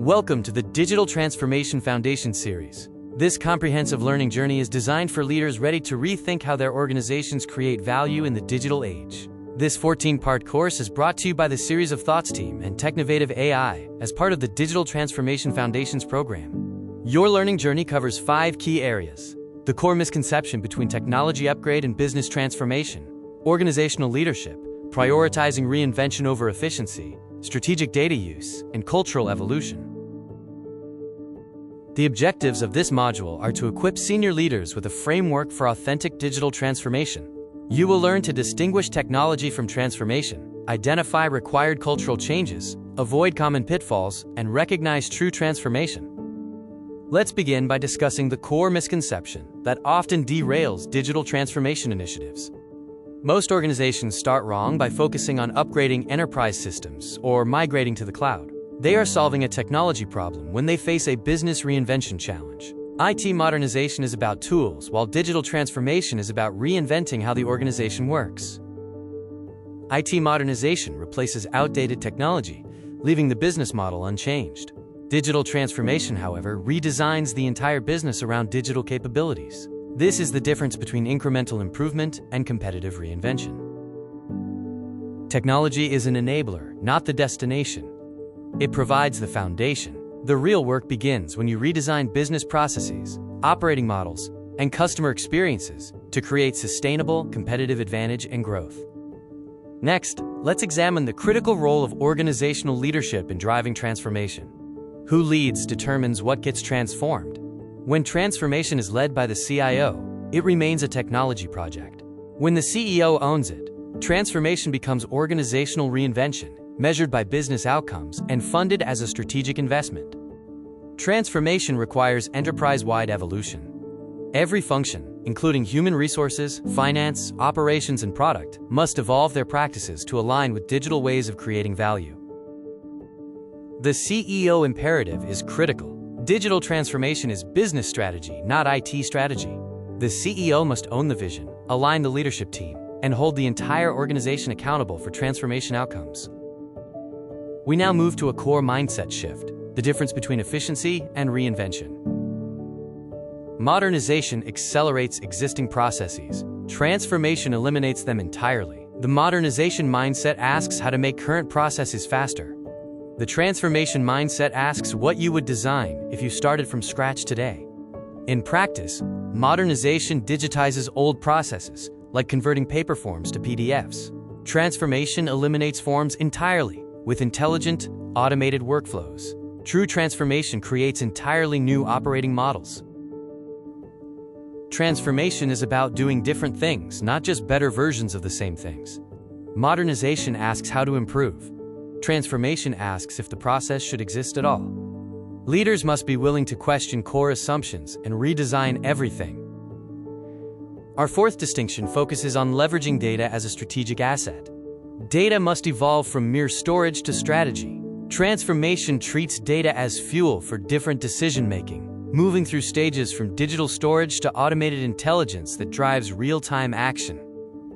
Welcome to the Digital Transformation Foundation series. This comprehensive learning journey is designed for leaders ready to rethink how their organizations create value in the digital age. This 14-part course is brought to you by the Series of Thoughts team and Technovative AI as part of the Digital Transformation Foundations program. Your learning journey covers 5 key areas: the core misconception between technology upgrade and business transformation, organizational leadership, prioritizing reinvention over efficiency, strategic data use, and cultural evolution. The objectives of this module are to equip senior leaders with a framework for authentic digital transformation. You will learn to distinguish technology from transformation, identify required cultural changes, avoid common pitfalls, and recognize true transformation. Let's begin by discussing the core misconception that often derails digital transformation initiatives. Most organizations start wrong by focusing on upgrading enterprise systems or migrating to the cloud. They are solving a technology problem when they face a business reinvention challenge. IT modernization is about tools, while digital transformation is about reinventing how the organization works. IT modernization replaces outdated technology, leaving the business model unchanged. Digital transformation, however, redesigns the entire business around digital capabilities. This is the difference between incremental improvement and competitive reinvention. Technology is an enabler, not the destination. It provides the foundation. The real work begins when you redesign business processes, operating models, and customer experiences to create sustainable competitive advantage and growth. Next, let's examine the critical role of organizational leadership in driving transformation. Who leads determines what gets transformed. When transformation is led by the CIO, it remains a technology project. When the CEO owns it, transformation becomes organizational reinvention, measured by business outcomes and funded as a strategic investment. Transformation requires enterprise-wide evolution. Every function, including human resources, finance, operations, and product, must evolve their practices to align with digital ways of creating value. The CEO imperative is critical. Digital transformation is business strategy, not IT strategy. The CEO must own the vision, align the leadership team, and hold the entire organization accountable for transformation outcomes. We now move to a core mindset shift, the difference between efficiency and reinvention. Modernization accelerates existing processes. Transformation eliminates them entirely. The modernization mindset asks how to make current processes faster. The transformation mindset asks what you would design if you started from scratch today. In practice, modernization digitizes old processes, like converting paper forms to PDFs. Transformation eliminates forms entirely, with intelligent, automated workflows. True transformation creates entirely new operating models. Transformation is about doing different things, not just better versions of the same things. Modernization asks how to improve. Transformation asks if the process should exist at all. Leaders must be willing to question core assumptions and redesign everything. Our fourth distinction focuses on leveraging data as a strategic asset. Data must evolve from mere storage to strategy. Transformation treats data as fuel for different decision-making, moving through stages from digital storage to automated intelligence that drives real-time action.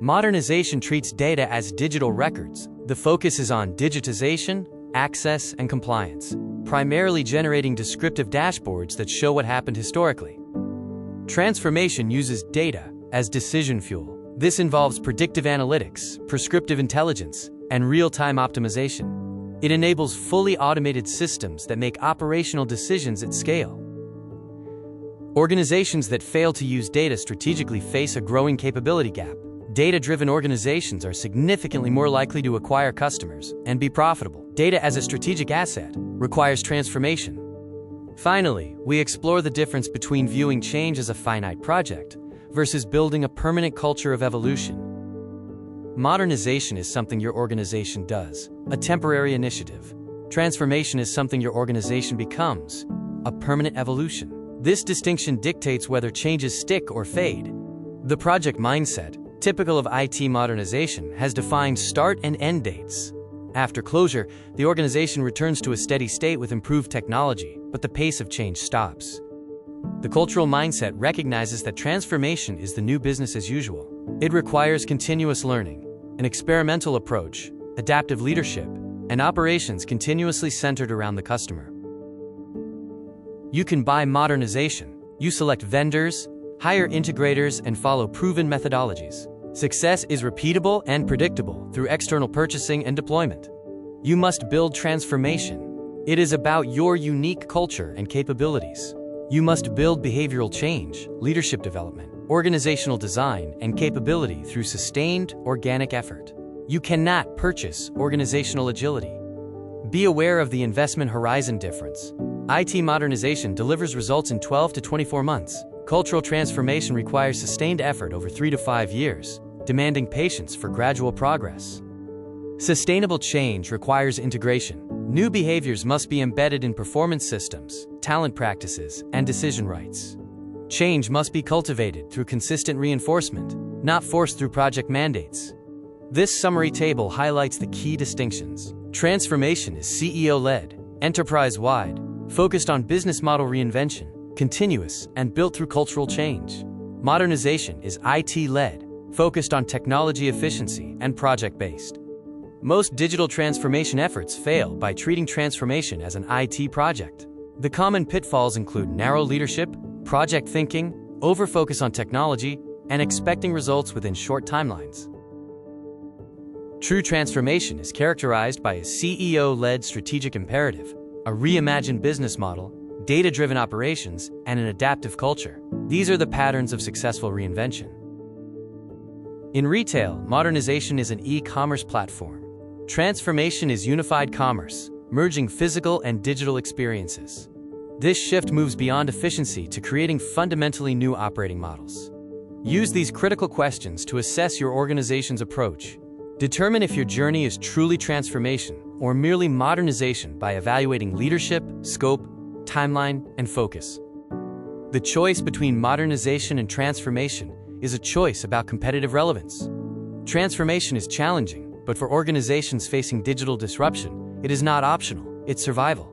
Modernization treats data as digital records. The focus is on digitization, access, and compliance, primarily generating descriptive dashboards that show what happened historically. Transformation uses data as decision fuel. This involves predictive analytics, prescriptive intelligence, and real-time optimization. It enables fully automated systems that make operational decisions at scale. Organizations that fail to use data strategically face a growing capability gap. Data-driven organizations are significantly more likely to acquire customers and be profitable. Data as a strategic asset requires transformation. Finally, we explore the difference between viewing change as a finite project versus building a permanent culture of evolution. Modernization is something your organization does, a temporary initiative. Transformation is something your organization becomes, a permanent evolution. This distinction dictates whether changes stick or fade. The project mindset, typical of IT modernization, has defined start and end dates. After closure, the organization returns to a steady state with improved technology, but the pace of change stops. The cultural mindset recognizes that transformation is the new business as usual. It requires continuous learning, an experimental approach, adaptive leadership, and operations continuously centered around the customer. You can buy modernization. You select vendors, hire integrators, and follow proven methodologies. Success is repeatable and predictable through external purchasing and deployment. You must build transformation. It is about your unique culture and capabilities. You must build behavioral change, leadership development, organizational design, and capability through sustained, organic effort. You cannot purchase organizational agility. Be aware of the investment horizon difference. IT modernization delivers results in 12 to 24 months. Cultural transformation requires sustained effort over 3 to 5 years, demanding patience for gradual progress. Sustainable change requires integration. New behaviors must be embedded in performance systems, talent practices, and decision rights. Change must be cultivated through consistent reinforcement, not forced through project mandates. This summary table highlights the key distinctions. Transformation is CEO-led, enterprise-wide, focused on business model reinvention, continuous, and built through cultural change. Modernization is IT-led, focused on technology efficiency and project-based. Most digital transformation efforts fail by treating transformation as an IT project. The common pitfalls include narrow leadership, project thinking, over-focus on technology, and expecting results within short timelines. True transformation is characterized by a CEO-led strategic imperative, a reimagined business model, data-driven operations, and an adaptive culture. These are the patterns of successful reinvention. In retail, modernization is an e-commerce platform. Transformation is unified commerce, merging physical and digital experiences. This shift moves beyond efficiency to creating fundamentally new operating models. Use these critical questions to assess your organization's approach. Determine if your journey is truly transformation or merely modernization by evaluating leadership, scope, timeline, and focus. The choice between modernization and transformation is a choice about competitive relevance. Transformation is challenging, but for organizations facing digital disruption, it is not optional, it's survival.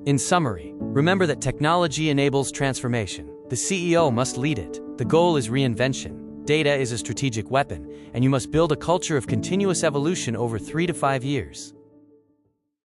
In summary, remember that technology enables transformation. The CEO must lead it. The goal is reinvention. Data is a strategic weapon, and you must build a culture of continuous evolution over 3 to 5 years.